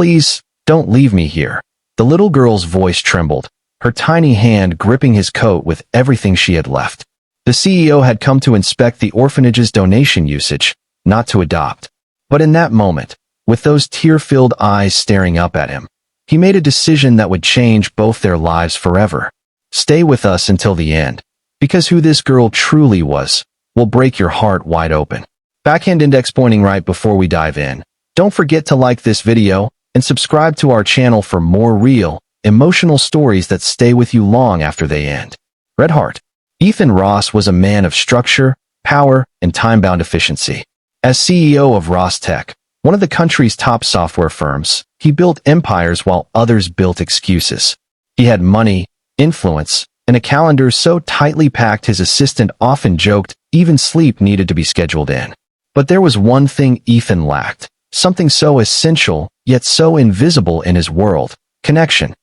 Please, don't leave me here. The little girl's voice trembled, her tiny hand gripping his coat with everything she had left. The CEO had come to inspect the orphanage's donation usage, not to adopt. But in that moment, with those tear-filled eyes staring up at him, he made a decision that would change both their lives forever. Stay with us until the end, because who this girl truly was will break your heart wide open. Backhand index pointing right before we dive in. Don't forget to like this video and subscribe to our channel for more real, emotional stories that stay with you long after they end. Red Heart. Ethan Ross was a man of structure, power, and time-bound efficiency. As CEO of Ross Tech, one of the country's top software firms, he built empires while others built excuses. He had money, influence, and a calendar so tightly packed his assistant often joked even sleep needed to be scheduled in. But there was one thing Ethan lacked, something so essential, yet so invisible in his world: connection.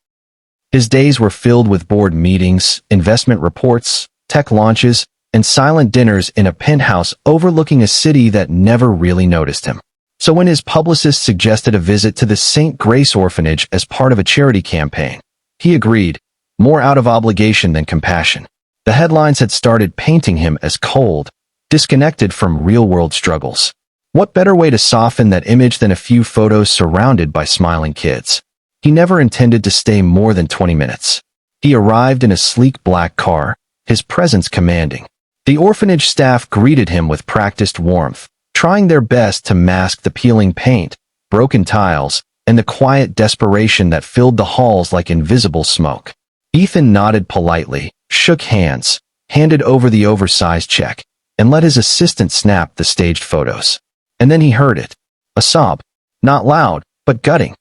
His days were filled with board meetings, investment reports, tech launches, and silent dinners in a penthouse overlooking a city that never really noticed him. So when his publicist suggested a visit to the St. Grace Orphanage as part of a charity campaign, he agreed, more out of obligation than compassion. The headlines had started painting him as cold, disconnected from real-world struggles. What better way to soften that image than a few photos surrounded by smiling kids? He never intended to stay more than 20 minutes. He arrived in a sleek black car, his presence commanding. The orphanage staff greeted him with practiced warmth, trying their best to mask the peeling paint, broken tiles, and the quiet desperation that filled the halls like invisible smoke. Ethan nodded politely, shook hands, handed over the oversized check, and let his assistant snap the staged photos. And then he heard it. A sob. Not loud, but gutting.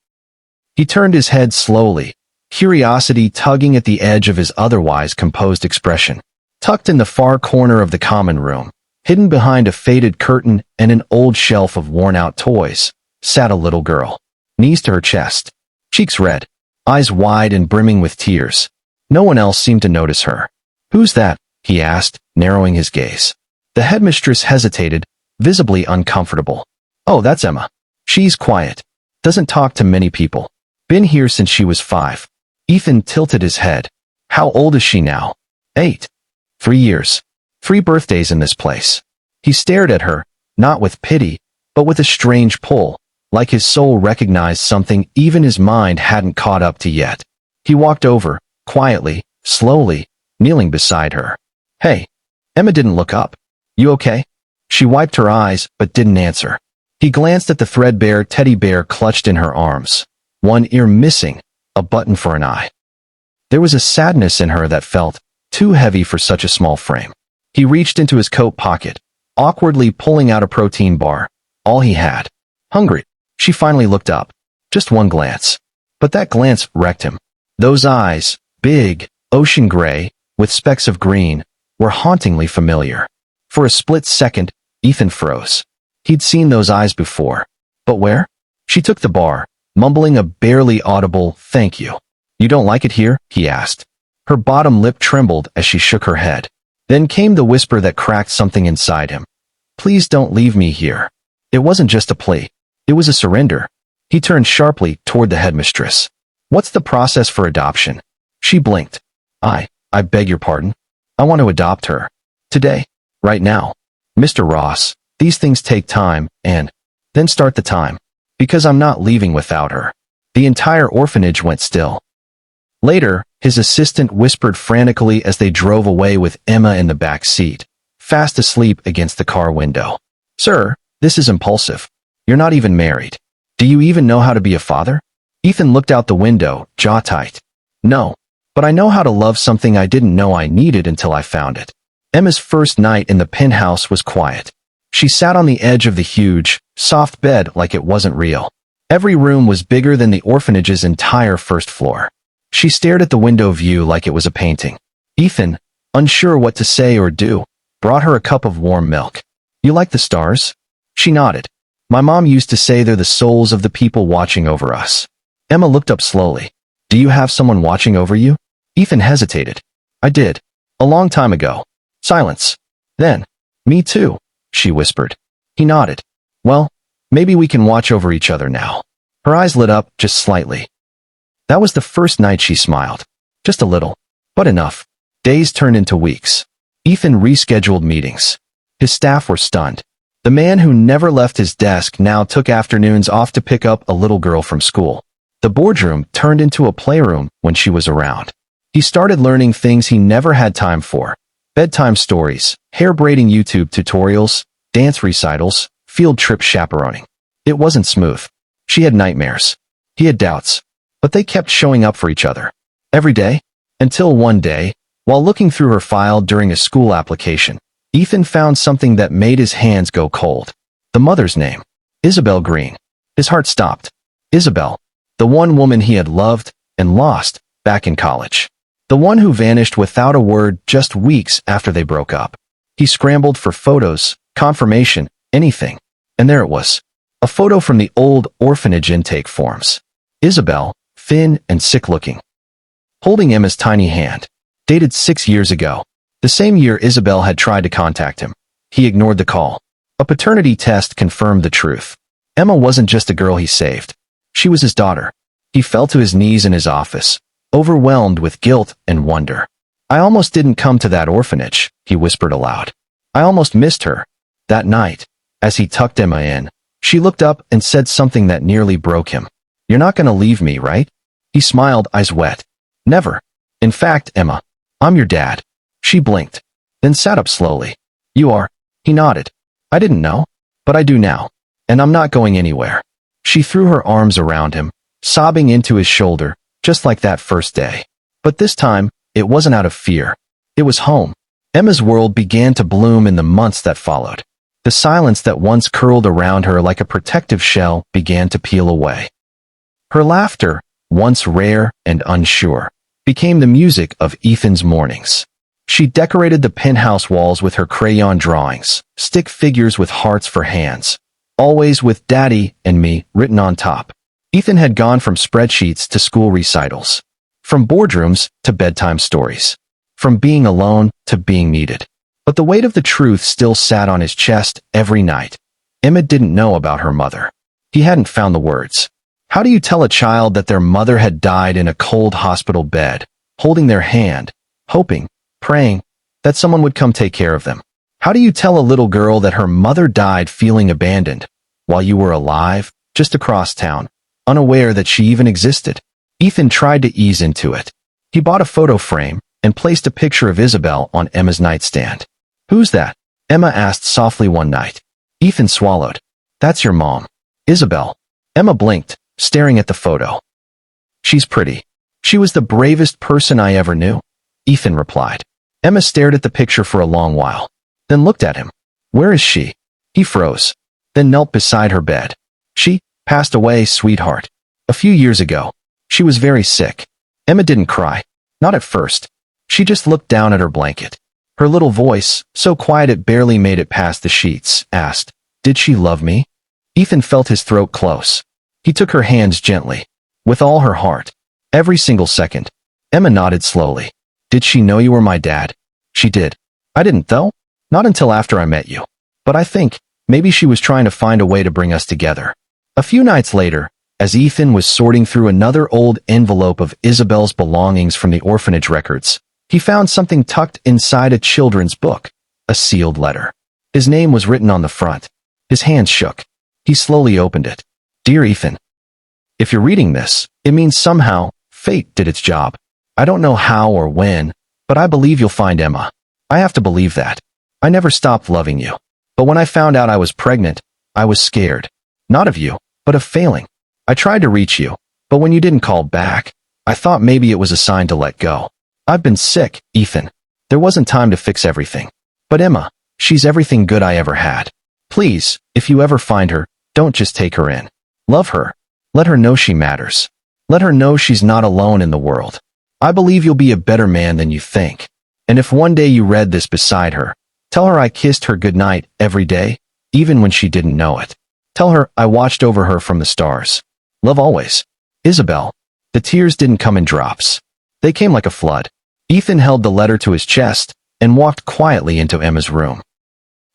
He turned his head slowly, curiosity tugging at the edge of his otherwise composed expression. Tucked in the far corner of the common room, hidden behind a faded curtain and an old shelf of worn-out toys, sat a little girl, knees to her chest, cheeks red, eyes wide and brimming with tears. No one else seemed to notice her. "Who's that?" he asked, narrowing his gaze. The headmistress hesitated, visibly uncomfortable. "Oh, that's Emma. She's quiet. Doesn't talk to many people. Been here since she was 5. Ethan tilted his head. "How old is she now?" 8. 3 years. 3 birthdays in this place." He stared at her, not with pity, but with a strange pull, like his soul recognized something even his mind hadn't caught up to yet. He walked over, quietly, slowly, kneeling beside her. "Hey." Emma didn't look up. "You okay?" She wiped her eyes, but didn't answer. He glanced at the threadbare teddy bear clutched in her arms, one ear missing, a button for an eye. There was a sadness in her that felt too heavy for such a small frame. He reached into his coat pocket, awkwardly pulling out a protein bar, all he had. "Hungry?" She finally looked up. Just one glance. But that glance wrecked him. Those eyes, big, ocean gray, with specks of green, were hauntingly familiar. For a split second, Ethan froze. He'd seen those eyes before. But where? She took the bar, mumbling a barely audible "thank you." "You don't like it here?" he asked. Her bottom lip trembled as she shook her head. Then came the whisper that cracked something inside him. "Please don't leave me here." It wasn't just a plea. It was a surrender. He turned sharply toward the headmistress. "What's the process for adoption?" She blinked. I beg your pardon. I want to adopt her. Today. Right now. "Mr. Ross, these things take time, and then start the time. Because I'm not leaving without her." The entire orphanage went still. Later, his assistant whispered frantically as they drove away with Emma in the back seat, fast asleep against the car window. "Sir, this is impulsive. You're not even married. Do you even know how to be a father?" Ethan looked out the window, jaw tight. "No, but I know how to love something I didn't know I needed until I found it." Emma's first night in the penthouse was quiet. She sat on the edge of the huge, soft bed like it wasn't real. Every room was bigger than the orphanage's entire first floor. She stared at the window view like it was a painting. Ethan, unsure what to say or do, brought her a cup of warm milk. "You like the stars?" She nodded. "My mom used to say they're the souls of the people watching over us." Emma looked up slowly. "Do you have someone watching over you?" Ethan hesitated. "I did. A long time ago." Silence. Then, "Me too," she whispered. He nodded. "Well, maybe we can watch over each other now." Her eyes lit up just slightly. That was the first night she smiled. Just a little. But enough. Days turned into weeks. Ethan rescheduled meetings. His staff were stunned. The man who never left his desk now took afternoons off to pick up a little girl from school. The boardroom turned into a playroom when she was around. He started learning things he never had time for. Bedtime stories, hair braiding YouTube tutorials, dance recitals, field trip chaperoning. It wasn't smooth. She had nightmares. He had doubts. But they kept showing up for each other. Every day. Until one day, while looking through her file during a school application, Ethan found something that made his hands go cold. The mother's name. Isabel Green. His heart stopped. Isabel. The one woman he had loved and lost back in college. The one who vanished without a word just weeks after they broke up. He scrambled for photos, confirmation, anything. And there it was. A photo from the old orphanage intake forms. Isabel, thin and sick-looking, holding Emma's tiny hand. Dated 6 years ago. The same year Isabel had tried to contact him. He ignored the call. A paternity test confirmed the truth. Emma wasn't just a girl he saved. She was his daughter. He fell to his knees in his office, overwhelmed with guilt and wonder. I almost didn't come to that orphanage, he whispered aloud. I almost missed her. That night, as he tucked Emma in, she looked up and said something that nearly broke him. You're not going to leave me, right? He smiled, eyes wet. Never. In fact, Emma, I'm your dad. She blinked, then sat up slowly. You are? He nodded. I didn't know, but I do now. And I'm not going anywhere. She threw her arms around him, sobbing into his shoulder, just like that first day. But this time, it wasn't out of fear. It was home. Emma's world began to bloom in the months that followed. The silence that once curled around her like a protective shell began to peel away. Her laughter, once rare and unsure, became the music of Ethan's mornings. She decorated the penthouse walls with her crayon drawings, stick figures with hearts for hands, always with Daddy and me written on top. Ethan had gone from spreadsheets to school recitals, from boardrooms to bedtime stories, from being alone to being needed. But the weight of the truth still sat on his chest every night. Emma didn't know about her mother. He hadn't found the words. How do you tell a child that their mother had died in a cold hospital bed, holding their hand, hoping, praying, that someone would come take care of them? How do you tell a little girl that her mother died feeling abandoned, while you were alive, just across town, unaware that she even existed? Ethan tried to ease into it. He bought a photo frame and placed a picture of Isabel on Emma's nightstand. Who's that? Emma asked softly one night. Ethan swallowed. That's your mom. Isabel. Emma blinked, staring at the photo. She's pretty. She was the bravest person I ever knew, Ethan replied. Emma stared at the picture for a long while, then looked at him. Where is she? He froze, then knelt beside her bed. She passed away, sweetheart. A few years ago. She was very sick. Emma didn't cry. Not at first. She just looked down at her blanket. Her little voice, so quiet it barely made it past the sheets, asked, Did she love me? Ethan felt his throat close. He took her hands gently, with all her heart, every single second. Emma nodded slowly. Did she know you were my dad? She did. I didn't, though. Not until after I met you. But I think, maybe she was trying to find a way to bring us together. A few nights later, as Ethan was sorting through another old envelope of Isabel's belongings from the orphanage records, he found something tucked inside a children's book, a sealed letter. His name was written on the front. His hands shook. He slowly opened it. Dear Ethan, if you're reading this, it means somehow, fate did its job. I don't know how or when, but I believe you'll find Emma. I have to believe that. I never stopped loving you. But when I found out I was pregnant, I was scared. Not of you, but of failing. I tried to reach you, but when you didn't call back, I thought maybe it was a sign to let go. I've been sick, Ethan. There wasn't time to fix everything. But Emma, she's everything good I ever had. Please, if you ever find her, don't just take her in. Love her. Let her know she matters. Let her know she's not alone in the world. I believe you'll be a better man than you think. And if one day you read this beside her, tell her I kissed her goodnight every day, even when she didn't know it. Tell her I watched over her from the stars. Love always. Isabel. The tears didn't come in drops. They came like a flood. Ethan held the letter to his chest and walked quietly into Emma's room.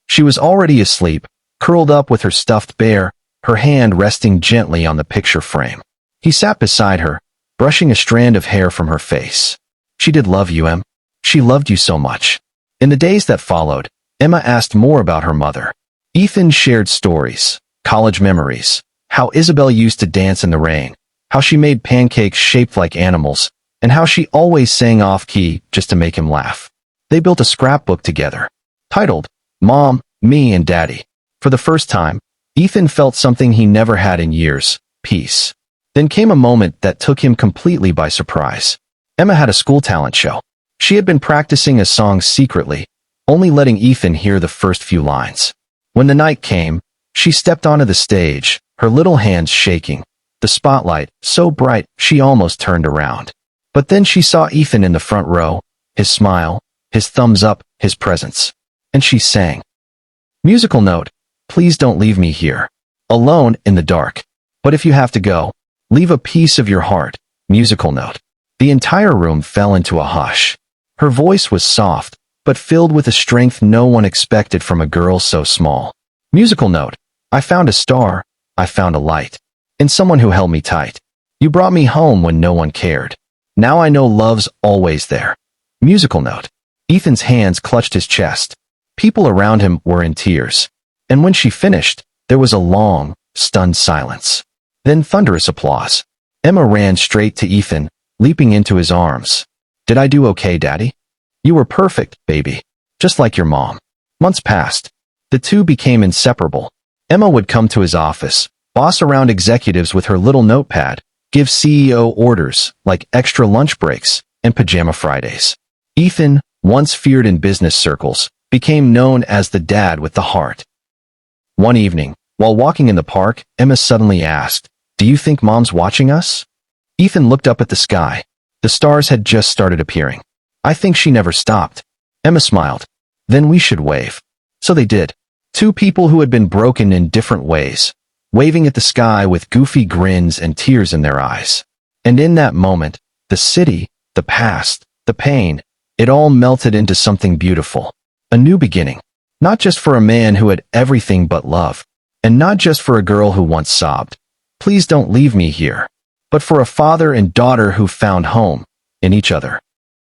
She was already asleep, curled up with her stuffed bear, her hand resting gently on the picture frame. He sat beside her, brushing a strand of hair from her face. She did love you, Em. She loved you so much. In the days that followed, Emma asked more about her mother. Ethan shared stories, college memories, how Isabel used to dance in the rain, how she made pancakes shaped like animals, and how she always sang off-key just to make him laugh. They built a scrapbook together, titled Mom, Me, and Daddy. For the first time, Ethan felt something he never had in years, peace. Then came a moment that took him completely by surprise. Emma had a school talent show. She had been practicing a song secretly, only letting Ethan hear the first few lines. When the night came, she stepped onto the stage, her little hands shaking, the spotlight so bright she almost turned around. But then she saw Ethan in the front row, his smile, his thumbs up, his presence. And she sang. Musical note, please don't leave me here, alone in the dark. But if you have to go, leave a piece of your heart. Musical note. The entire room fell into a hush. Her voice was soft, but filled with a strength no one expected from a girl so small. Musical note. I found a star, I found a light, and someone who held me tight. You brought me home when no one cared. Now I know love's always there. Musical note. Ethan's hands clutched his chest. People around him were in tears. And when she finished, there was a long, stunned silence. Then thunderous applause. Emma ran straight to Ethan, leaping into his arms. Did I do okay, Daddy? You were perfect, baby. Just like your mom. Months passed. The two became inseparable. Emma would come to his office, boss around executives with her little notepad, give CEO orders like extra lunch breaks and pajama Fridays. Ethan, once feared in business circles, became known as the dad with the heart. One evening, while walking in the park, Emma suddenly asked, "Do you think Mom's watching us?" Ethan looked up at the sky. The stars had just started appearing. "I think she never stopped." Emma smiled. "Then we should wave." So they did. Two people who had been broken in different ways, waving at the sky with goofy grins and tears in their eyes. And in that moment, the city, the past, the pain, it all melted into something beautiful. A new beginning. Not just for a man who had everything but love, and not just for a girl who once sobbed, "Please don't leave me here," but for a father and daughter who found home in each other.